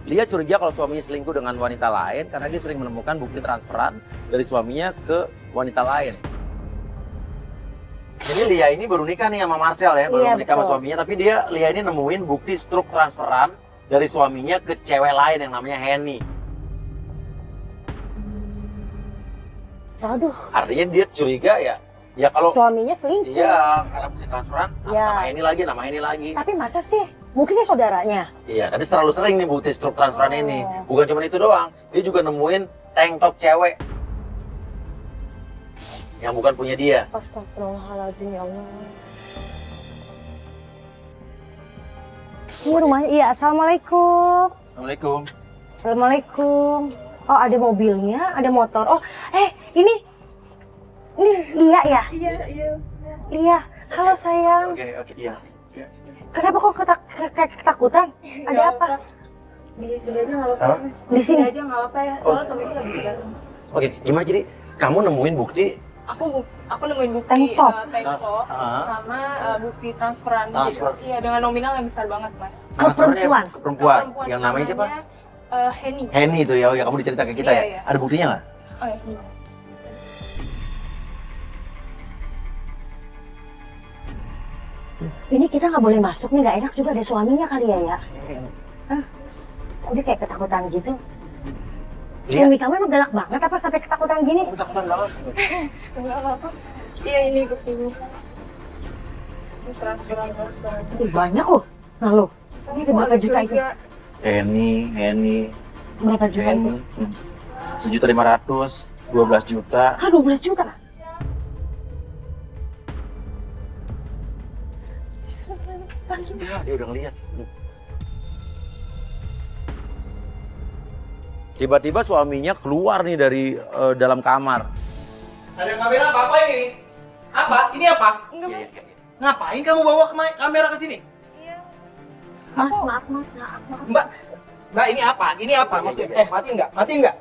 Lia curiga kalau suaminya selingkuh dengan wanita lain karena dia sering menemukan bukti transferan dari suaminya ke wanita lain. Jadi Lia ini baru nikah nih sama Marcel ya, baru Iya, nikah sama betul. suaminya, tapi Lia ini nemuin bukti struk transferan dari suaminya ke cewek lain yang namanya Henny. Aduh, Artinya dia curiga ya kalau suaminya selingkuh. iya, karena bukti transferan Iya. nama ini lagi. Tapi masa sih? Mungkin dia saudaranya. Iya, tapi terlalu sering nih bukti struk transferan ini. Oh. Bukan cuma itu doang, dia juga nemuin tank top cewek yang bukan punya dia. Astagfirullahaladzim, ya Allah. Ini rumahnya, iya. Assalamualaikum. Assalamualaikum. Assalamualaikum. Oh, ada mobilnya, ada motor. Oh, ini Lia ya? Iya. Lia. Halo sayang. Oke, iya. Kenapa kok ketakutan? Ada apa? Di sini aja nggak apa-apa, Apa? Mas. Di sini? aja nggak apa-apa ya. Soalnya suamiku lagi di dalam. Oke, gimana jadi kamu nemuin bukti Aku nemuin bukti Tank top. tank top sama bukti transferan. Transfer. Iya, dengan nominal yang besar banget, Mas. Ke perempuan? ke perempuan. Yang namanya siapa? Henny. Henny itu ya, kamu dicerita ke kita Iya, ya. iya. Ada buktinya nggak? Oh ya, sebentar. Ini kita nggak boleh masuk nih, nggak enak juga ada suaminya kali ya? Hah? Kok dia kayak ketakutan gitu? Lia. Suami kamu emang galak banget apa sampai ketakutan gini? Kamu takutan banget. Enggak apa-apa. Iya, ini buktinya. Ini transferan. Ih, banyak loh. Nah lo, ini ada berapa juta itu? Henny. Berapa juta itu? Henny. 1.500.000, 12 juta. Ah, 12 juta. Ya, dia udah ngeliat. Tiba-tiba suaminya keluar nih dari dalam kamar. Ada kamera apa ini? Apa? Ini apa? Enggak, Mas. Ngapain kamu bawa kamera ke sini? Iya. Mas, maaf. Mbak, ini apa? Ini apa? Maksudnya, matiin nggak? Matiin nggak?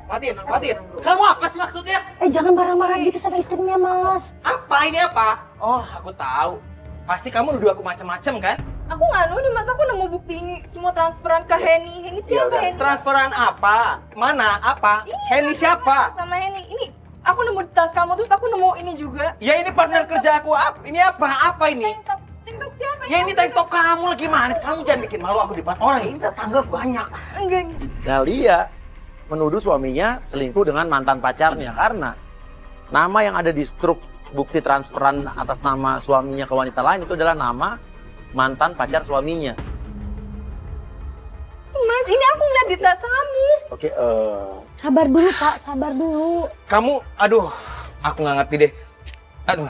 Matiin. Kamu apa sih maksudnya? Jangan marah-marah gitu sama istrinya, Mas. Apa? Ini apa? Oh, aku tahu. Pasti kamu nuduh aku macam-macam kan? Aku nggak nuduh, Mas. Aku nemu bukti ini semua transferan ke Henny. Henny siapa, Henny? Transferan apa? Mana? Apa? Henny siapa? Sama Henny. Ini aku nemu di tas kamu, terus aku nemu ini juga. Ya ini partner kerja aku. Ini apa? Apa ini? Tank top siapa? Ya ini tank top kamu lagi manis. Kamu jangan bikin malu aku di depan orang. Ini tetangga banyak. Enggak. Nah, Lia menuduh suaminya selingkuh dengan mantan pacarnya karena nama yang ada di struk bukti transferan atas nama suaminya ke wanita lain itu adalah nama mantan pacar suaminya. Mas, ini aku ngeliat di tas kamu. Oke, Sabar dulu, Pak. Sabar dulu. Kamu, aduh, aku nggak ngerti deh. Aduh.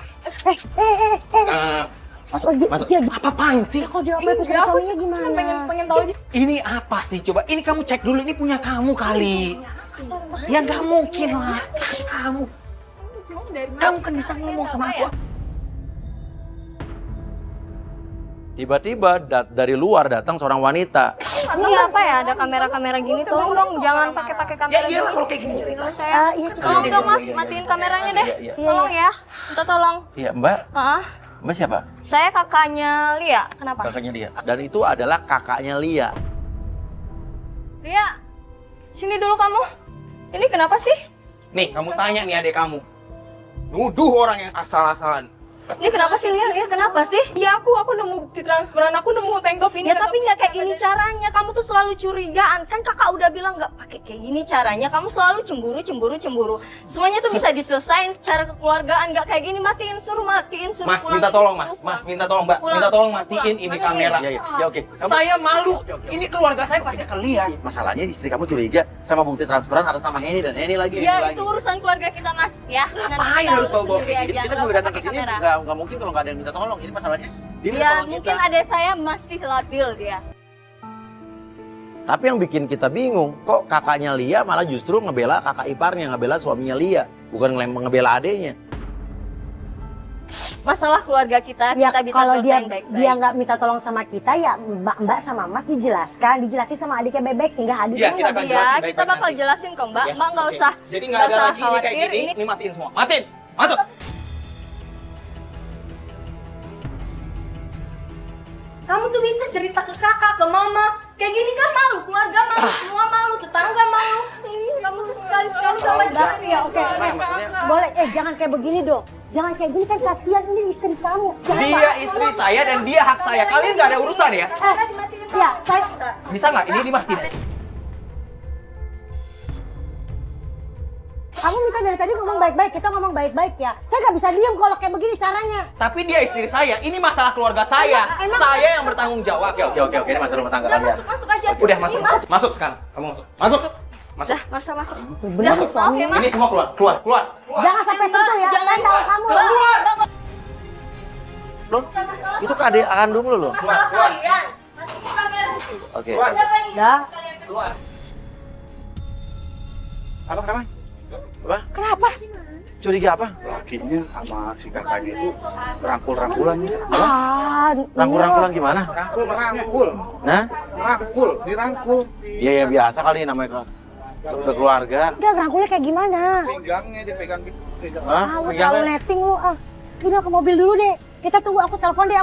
Masuk. Ya, apa-apaan sih? Kok dia apa Enggak, aku suaminya cuma gimana? pengen tahu aja. Ini apa sih? Coba, ini kamu cek dulu. Ini punya kamu kali. Kasar banget. Ya nggak mungkin lah. Kamu Semua dari mana? kan bisa ngomong sama aku. tiba-tiba dari luar datang seorang wanita. Ini apa ya? Ada kamera-kamera gini. Tolong dong, jangan pakai kamera. Ya iyalah kalau kayak gini cerita. Saya. Iya, kita Tolong dong Mas, matiin kameranya deh. Iya. Tolong ya. Minta tolong. Iya, Mbak. Mbak siapa? Saya kakaknya Lia. Kenapa? Kakaknya Lia. Dan itu adalah kakaknya Lia. Lia, sini dulu kamu. Ini kenapa sih? Nih, kamu tanya nih adek kamu. Nuduh orang yang asal-asalan. Ini kenapa sih Lia? Lia kenapa sih? Iya, aku nemu bukti transferan. Aku nemu tank top ini. Ya tapi nggak kayak gini caranya. Kamu tuh selalu curigaan. Kan kakak udah bilang nggak pakai kayak gini caranya. Kamu selalu cemburu. Semuanya tuh bisa diselesain secara kekeluargaan. Nggak kayak gini. Suruh matiin. Mas, pulang. minta tolong Mas. Mas, minta tolong Mbak. Pulang. Minta tolong matiin Pulang. ini Matiin. kamera. Ya, oke. Saya malu. Ini keluarga saya pasti akan lihat. Masalahnya istri kamu curiga sama bukti transferan atas nama Henny dan Henny lagi. Ya Henny itu lagi. urusan keluarga kita Mas. Ya. Nanti Ngapain kita harus urus bawa-bawa sendiri kayak gitu? aja. Kita Nggak juga usah datang ke pakai sini kamera. nggak mungkin kalau nggak ada yang minta tolong. Jadi masalahnya dia minta Ya tolong mungkin kita. adek saya masih labil dia. Tapi yang bikin kita bingung, kok kakaknya Lia malah justru ngebela kakak iparnya, ngebela suaminya Lia, bukan ngebela adenya. Masalah keluarga kita Ya, bisa kalau dia selesaiin baik-baik. dia nggak minta tolong sama kita, ya Mbak sama Mas dijelasin sama adiknya Bebek sehingga Iya, adiknya kita nggak akan Iya, jelasin kita baik-baik bakal nanti. jelasin kok Mbak. Ya, Mbak nggak oke. usah. Jadi nggak ada lagi ini kayak gini. Ini Ini matiin semua. Matiin. Masuk. Kamu tuh bisa cerita ke kakak, ke mama. Kayak gini kan malu, keluarga malu, semua malu, tetangga malu. Kamu tuh sekali-sekali sama dia. Ya oke. Boleh, jangan kayak begini dong. Jangan kayak gini kan kasihan ini istri kamu. Jangan, Dia istri saya dan dia hak saya. Kalian nggak ada urusan ya? Ya, saya Bisa nggak ini dimatiin? kamu minta dari tadi ngomong baik-baik, kita ngomong baik-baik ya. Saya nggak bisa diam kalau kayak begini caranya. Tapi dia istri saya. Ini masalah keluarga saya. Saya yang bertanggung jawab. Oke, ini masalah rumah tangga Udah kalian. masuk aja. Udah masuk. Masuk sekarang. Kamu masuk. Masuk. Masuk. Dah, masuk. Bener Dah, maaf ya, Mas. Ini semua keluar. Jangan sampai sentuh ya. Jangan Saya tahu kamu. keluar. Loh, itu kan adik kandung lu loh. Masalah kalian. Nanti kita biar. Oke. Siapa yang Dah. kalian kesini? Keluar. Apa? Apa? Kenapa? Curiga apa? Lakinya sama si kakaknya itu rangkul-rangkulan. Rangkul-rangkulan gimana? Rangkul. Nah? Dirangkul. Iya ya biasa kali namanya ke keluarga. Dia rangkulnya kayak gimana? Pinggangnya dipegang. Hah? Terlalu Pegangnya? netting lu. Udah ke mobil dulu deh. Kita tunggu, aku telepon Lia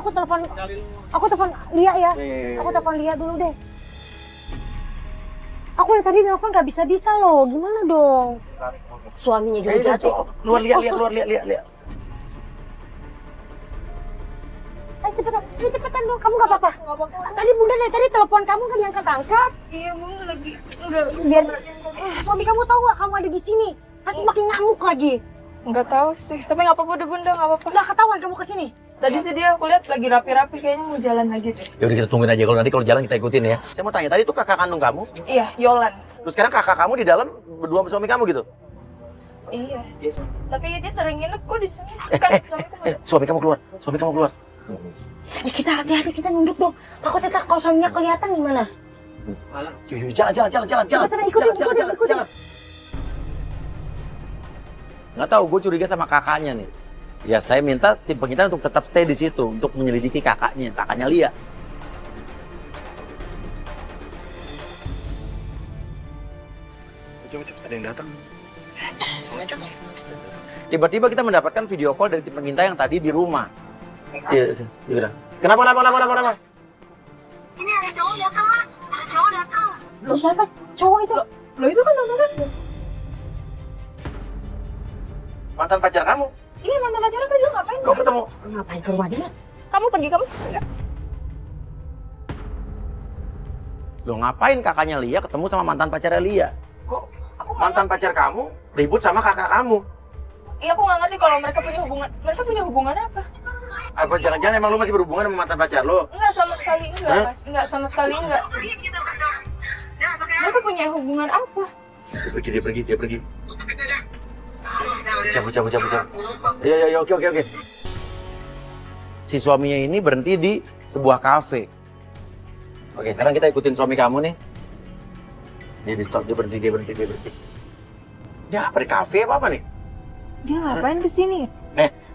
ya. Iya. Aku telepon Lia dulu deh. Aku dari tadi telepon nggak bisa loh. Gimana dong? Suaminya juga jatuh. Keluar lihat. Ayo cepetan dong. Kamu nggak apa-apa? Tadi bunda dari tadi telepon kamu kan yang angkat. Iya, Bunda lagi. Enggak. Biar suami kamu tahu nggak kamu ada di sini. Nanti makin ngamuk lagi. Enggak tahu sih. Tapi enggak apa-apa deh, Bunda, enggak apa-apa. Nggak ketahuan kamu kesini. Tadi sih dia aku lihat lagi rapi-rapi, kayaknya mau jalan lagi deh. Ya udah kita tungguin aja, kalau jalan kita ikutin ya. Saya mau tanya, tadi tuh kakak kandung kamu, Iya, Yolan. terus sekarang kakak kamu di dalam berdua sama suami kamu gitu? Iya. Tapi dia sering nginep kok di sini. Kan suamiku nggak- Suami kamu keluar. Kita hati-hati, kita nunduk dong. Takutnya ntar kalau suaminya kelihatan gimana? Yuk, jalan. Coba ikutin. Nggak tahu, gue curiga sama kakaknya nih. Ya saya minta tim pengintai untuk tetap stay di situ untuk menyelidiki kakaknya Lia. Coba ada yang datang. Tiba-tiba kita mendapatkan video call dari tim pengintai yang tadi di rumah. Iya. Kenapa? Ini ada cowok datang, Mas. Ada cowok datang. Loh, siapa? Cowok itu? Loh itu kan mantan aku. Mantan pacar kamu? Iya, mantan pacarnya kan dia ngapain? Kau ketemu? Ngapain ke rumah dia? Kamu pergi, kamu. Loh ngapain kakaknya Lia ketemu sama mantan pacarnya Lia? Kok mantan pacar kamu ribut sama kakak kamu? Iya, aku nggak ngerti kalau mereka punya hubungan. Mereka punya hubungan apa? Apa jangan-jangan emang lu masih berhubungan sama mantan pacar lo? Enggak, sama sekali enggak, Hah? Mas. Enggak, sama sekali enggak. Pergi kita berdua. Nah, pakai Mereka punya hubungan apa? Dia pergi. Cabut. Ya, oke. Si suaminya ini berhenti di sebuah kafe. Oke, sekarang kita ikutin suami kamu nih. Dia di stop, dia berhenti. Dia apa di kafe apa nih? Dia ngapain kesini?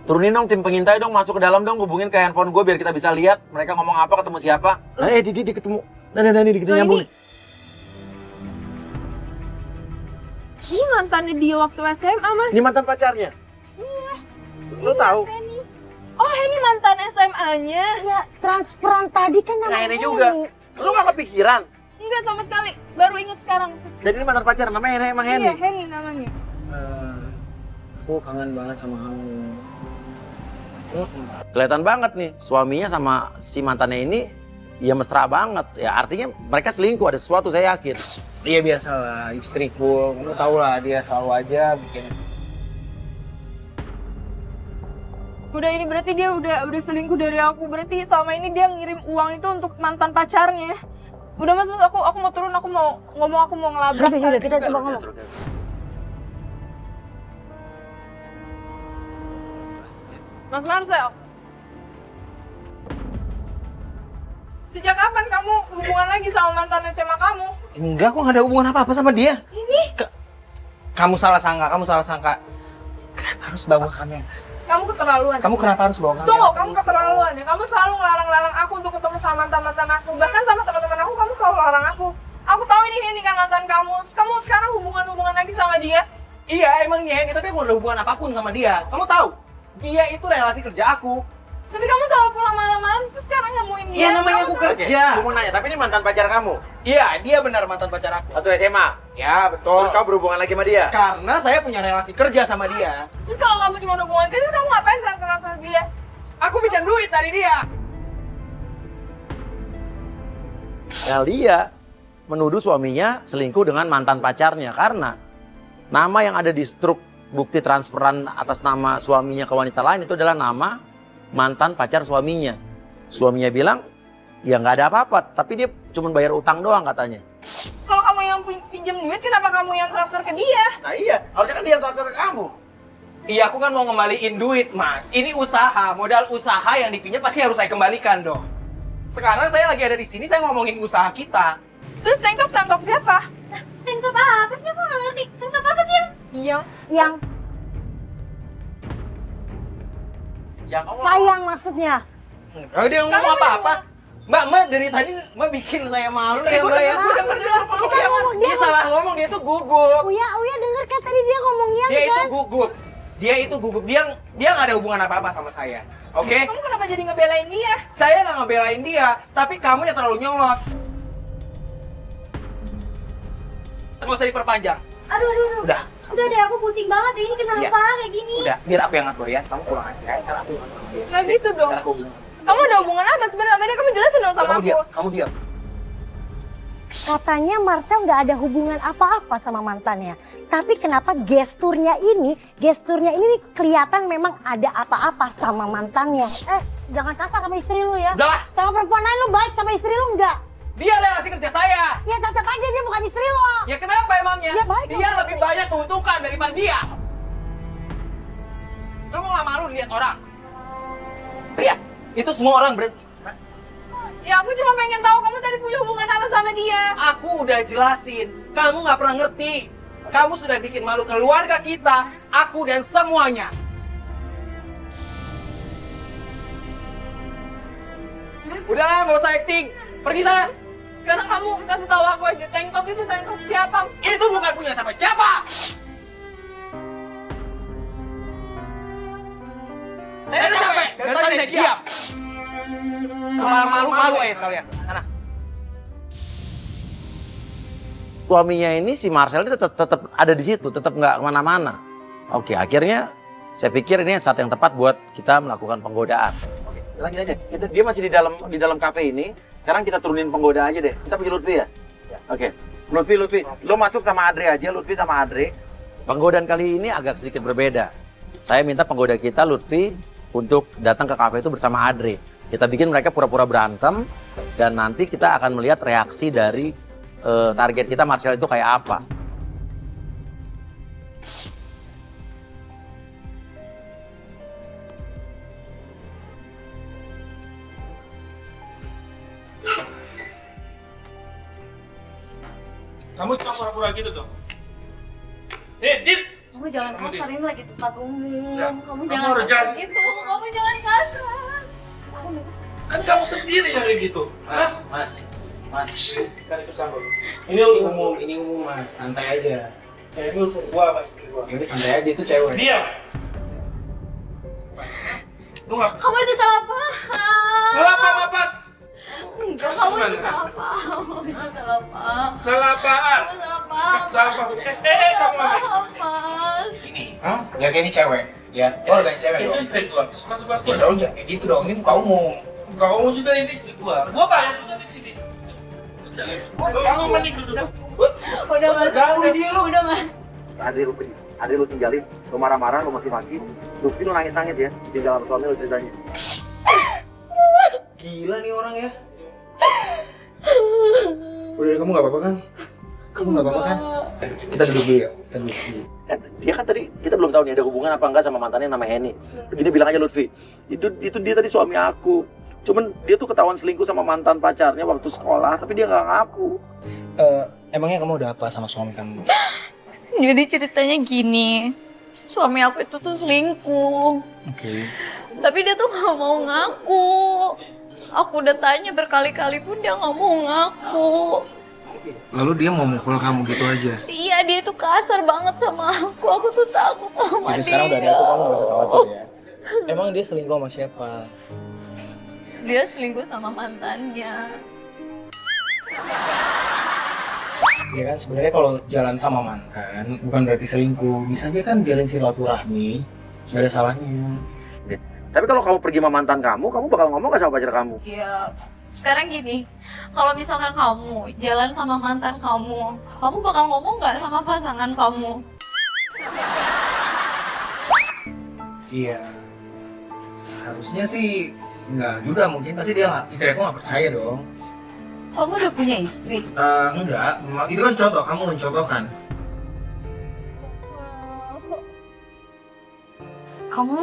Turunin dong tim pengintai dong, masuk ke dalam dong, hubungin ke handphone gue biar kita bisa lihat mereka ngomong apa, ketemu siapa. Dia ketemu. Nah, ini kita nyambung nih. Ini mantannya dia waktu SMA, Mas. Ini mantan pacarnya. Iya. Lo tahu? Henny. Oh, Henny mantan SMA-nya. Ya, transferan tadi kan Nah, namanya ini juga. Lo gak kepikiran? Enggak sama sekali. Baru ingat sekarang. Dan ini mantan pacar, namanya emang Iya, Henny. Henny namanya. Aku kangen banget sama kamu. Kelihatan banget nih, suaminya sama si mantannya ini ya mesra banget. Ya artinya mereka selingkuh, ada sesuatu saya yakin. Iya biasalah, istriku. Kamu tau lah dia selalu aja bikin. Udah ini berarti dia udah selingkuh dari aku. Berarti selama ini dia ngirim uang itu untuk mantan pacarnya. Udah Mas, aku mau turun, aku mau ngomong, aku mau ngelabrak. Udah, kita coba ngomong. Mas Marcel. Sejak kapan kamu hubungan lagi sama mantan SMA kamu? Enggak, aku nggak ada hubungan apa-apa sama dia. Ini? Kamu salah sangka. Kenapa harus bawa kamera? Kamu keterlaluan. Kamu kenapa harus bawa kamera? Tunggu, kamu keterlaluan ya. Kamu selalu ngelarang-larang aku untuk ketemu sama mantan-mantan aku. Bahkan sama teman-teman aku, kamu selalu larang aku. Aku tahu ini kan mantan kamu. Kamu sekarang hubungan lagi sama dia. Iya, emang Henny, tapi aku nggak ada hubungan apapun sama dia. Kamu tahu? Dia itu relasi kerja aku. Tapi kamu selalu pulang malam-malam, terus sekarang nemuin dia. Iya namanya Kamu aku tuh- kerja. Aku mau nanya, tapi ini mantan pacar kamu? Iya, dia benar mantan pacar aku. Atau SMA? Ya, betul. Terus kamu berhubungan lagi sama dia? Karena saya punya relasi kerja sama dia. Terus kalau kamu cuma hubungan kerja, kamu ngapain transfer dia? Aku pinjam duit dari dia. Nah, dia menuduh suaminya selingkuh dengan mantan pacarnya karena nama yang ada di struk bukti transferan atas nama suaminya ke wanita lain itu adalah nama mantan pacar suaminya. Suaminya bilang, ya nggak ada apa-apa, tapi dia cuma bayar utang doang katanya. Kalau kamu yang pinjam duit, kenapa kamu yang transfer ke dia? Nah iya, harusnya kan dia yang transfer ke kamu. Iya, aku kan mau ngembaliin duit, Mas. Ini usaha, modal usaha yang dipinjam pasti harus saya kembalikan dong. Sekarang saya lagi ada di sini, saya ngomongin usaha kita. Terus tangkap siapa? Tengkap apa sih? Aku nggak ngerti. Tengkap apa sih? Yang Ya kamu Sayang maksudnya. Kalau dia ngomong apa-apa, Mbak dari tadi Mbak bikin saya malu ya Mbak ya. Dia salah ngomong, dia tuh gugup. Uya denger kan tadi dia ngomongnya Dia itu kan? gugup. Dia nggak ada hubungan apa-apa sama saya. Oke? kamu kenapa jadi ngebelain dia? Saya nggak ngebelain dia, tapi kamu yang terlalu nyolot. Nggak usah diperpanjang. Aduh. Udah. Udah deh, aku pusing banget. Ini kenapa Iya. kayak gini? Udah, biar aku yang ngatur ya. Kamu pulang aja. Ntar aku ngatur dia. Nggak gitu dong. Ntar aku bilang. Kamu ada hubungan apa sebenarnya? Tadi kamu jelasin dong sama Kamu aku. diam, kamu diam. Katanya Marcel nggak ada hubungan apa-apa sama mantannya. Tapi kenapa gesturnya ini nih kelihatan memang ada apa-apa sama mantannya. Jangan kasar sama istri lu ya. Udah lah, Sama perempuan lain lu baik, sama istri lu enggak. dia relasi kerja saya. Ya tetap aja dia bukan istri lo. Ya kenapa emangnya? Ya, baik Dia dong, lebih banyak menguntungkan daripada dia. Kamu nggak malu lihat orang? Lihat, itu semua orang berhenti. Ya aku cuma pengen tahu kamu tadi punya hubungan apa sama dia. Aku udah jelasin, kamu nggak pernah ngerti. Kamu sudah bikin malu keluarga kita, aku dan semuanya. Udahlah, nggak usah acting. Pergi sana. Sekarang kamu kasih tahu aku aja, tangkap itu tangkap siapa? Itu bukan punya siapa-siapa. Saya udah capek. Dari tadi saya diam. Malu-malu aja sekalian. Sana. suaminya ini si Marcel itu tetap ada di situ, tetap nggak kemana-mana. Oke, akhirnya saya pikir ini saat yang tepat buat kita melakukan penggodaan. Oke, lagi aja. Dia masih di dalam kafe ini. Sekarang kita turunin penggoda aja deh. Kita pergi Lutfi ya. Oke, Lutfi, lo masuk sama Adri aja. Lutfi sama Adri. Penggodaan kali ini agak sedikit berbeda. Saya minta penggoda kita Lutfi untuk datang ke kafe itu bersama Adri. Kita bikin mereka pura-pura berantem dan nanti kita akan melihat reaksi dari target kita Marcel itu kayak apa. Kamu cuma pura-pura gitu dong. Dit! Kamu jangan kasar, ini lagi tempat umum. Ya, Kamu kamu jangan harus kasar jangan- gitu. Kamu jangan kasar. Aku nggak kasar. Kan kamu sendiri yang kayak gitu. Hah? Mas. Kan ikut campur. Ini umum mas, santai aja. Ya ini urusan gua, Mas. Gua. Ini santai aja, itu cewek. Diam! Lu nggak Kamu itu salah paham. salah apa? Enggak, kamu itu salah paham. Kamu itu salah paham. Salah apaan? Kamu salah paham. Salah apa? Kamu Salah apa? paham, Mas. Ini, Hah? jaga ini cewek. Ya, lo hargain cewek Itu dong. istri gua. Suka-suka Ya gua. dong, jangan kayak gitu dong. Ini buka umum. Kamu juga ini istri gua. Gua bayar punya di sini. Kamu mending duduk. Udah, Mas. Ganggu di sini lu. Udah, Mas. Adri lu tinggalin, lu marah-marah, lu maki-maki. Lutfi lu nangis-nangis ya, tinggal sama suami lu ceritanya. Gila nih orang ya. Udah, kamu nggak apa-apa kan? Kamu nggak apa-apa kan? Kita duduk dulu ya. Kita duduk dulu. Dia kan tadi kita belum tahu nih ada hubungan apa enggak sama mantannya nama Henny. Begini bilang aja Lutfi, itu dia tadi suami aku. Cuman dia tuh ketahuan selingkuh sama mantan pacarnya waktu sekolah, tapi dia nggak ngaku. Emangnya kamu udah apa sama suami kamu? Jadi ceritanya gini, suami aku itu tuh selingkuh. Oke. Tapi dia tuh gak mau ngaku. Aku udah tanya berkali-kali pun dia gak mau ngaku. Lalu dia mau mukul kamu gitu aja? Iya, dia tuh kasar banget sama aku. Aku tuh takut sama Jadi dia. sekarang udah ada aku, kamu gak usah khawatir ya. Emang dia selingkuh sama siapa? Dia selingkuh sama mantannya. Ya kan sebenarnya kalau jalan sama mantan bukan berarti selingkuh. Bisa aja kan jalin silaturahmi. Gak ada salahnya. Tapi kalau kamu pergi sama mantan kamu bakal ngomong gak sama pacar kamu? Ya, sekarang gini, kalau misalkan kamu jalan sama mantan kamu bakal ngomong nggak sama pasangan kamu? Iya. Seharusnya sih enggak juga, mungkin pasti dia istri aku nggak percaya dong. Kamu udah punya istri? Enggak, itu kan contoh, kamu mencontohkan. Kamu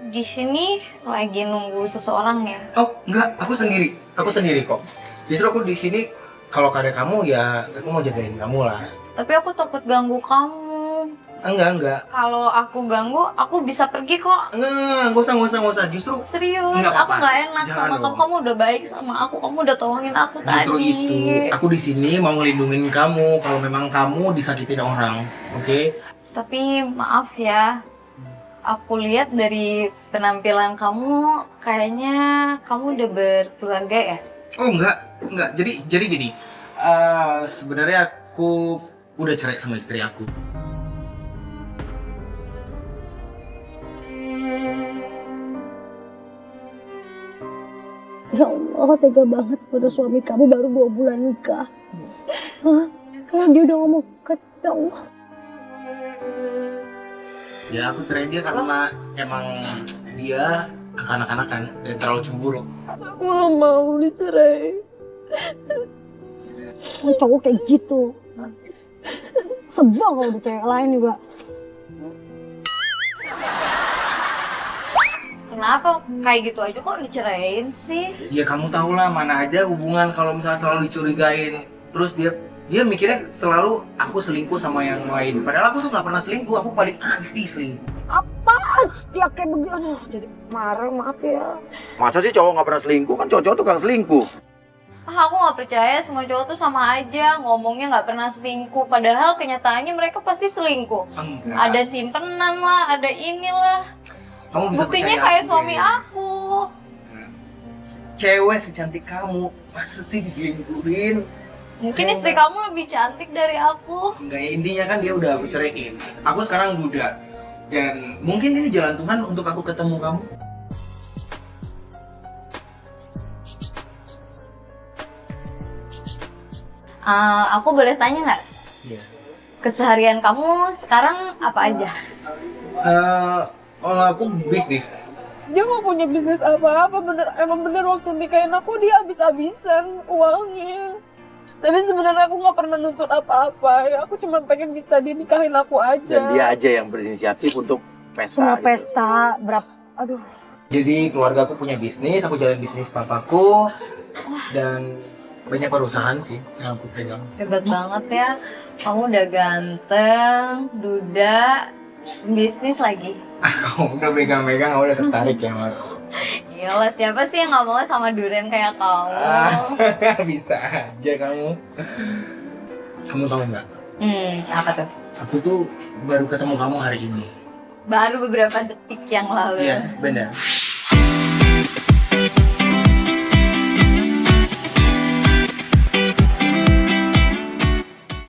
di sini lagi nunggu seseorang ya? Oh, enggak, aku sendiri kok. Justru aku di sini kalau ada kamu ya aku mau jagain kamu lah. Tapi aku takut ganggu kamu. Enggak. Kalau aku ganggu, aku bisa pergi kok. Enggak usah. Justru Serius, Nggak aku apa-apa. nggak enak Jangan sama kamu. dong. Kamu udah baik sama aku. Kamu udah tolongin aku justru tadi. itu. Aku di sini mau ngelindungin kamu kalau memang kamu disakitin orang, oke? Tapi maaf ya, aku lihat dari penampilan kamu, kayaknya kamu udah berkeluarga ya? Oh enggak. Jadi gini. Sebenarnya aku udah cerai sama istri aku. Ya Allah, tega banget pada suami kamu baru 2 bulan nikah. Hah? Kayak dia udah ngomong ke ya Allah. Ya aku cerai dia karena emang dia kekanak-kanakan dan terlalu cemburu. Aku gak mau dicerai. Cowok kayak gitu. Sebel kalau udah cewek lain juga. Kenapa kayak gitu aja kok dicerain sih? Ya kamu tau lah, mana ada hubungan kalau misalnya selalu dicurigain. Terus dia mikirnya selalu aku selingkuh sama yang lain. Padahal aku tuh gak pernah selingkuh, aku paling anti selingkuh. Apaan dia kayak begitu? Aduh, jadi marah, maaf ya. Masa sih cowok gak pernah selingkuh? Kan cowok-cowok tukang selingkuh. Aku nggak percaya semua cowok tuh sama aja, ngomongnya nggak pernah selingkuh. Padahal kenyataannya mereka pasti selingkuh. Enggak. Ada simpenan lah, ada inilah. Kamu bisa Buktinya percaya kayak aku, suami ya. aku. Cewek secantik kamu, masa sih diselingkuhin? Mungkin Saya istri nggak- kamu lebih cantik dari aku. Enggak, ya intinya kan dia udah aku ceraiin. Aku sekarang duda. Dan mungkin ini jalan Tuhan untuk aku ketemu kamu. Aku boleh tanya nggak? Iya. Keseharian kamu sekarang apa aja? Aku bisnis. Dia gak punya bisnis apa-apa, emang bener waktu nikahin aku dia habis-habisan uangnya. Tapi sebenarnya aku gak pernah nuntut apa-apa, ya aku cuma pengen minta dia nikahin aku aja. Dan dia aja yang berinisiatif untuk pesta. Semua gitu. pesta, aduh. Jadi keluarga aku punya bisnis, aku jalan bisnis papaku. Dan banyak perusahaan sih yang aku pegang. Hebat banget ya. Kamu udah ganteng, duda, bisnis lagi. Kamu udah megang-megang, aku udah tertarik ya sama aku. Iyalah, siapa sih yang gak mau sama durian kayak kamu? Bisa aja kamu. Kamu tahu nggak? Apa tuh? Aku tuh baru ketemu kamu hari ini. Baru beberapa detik yang lalu. Iya, benar.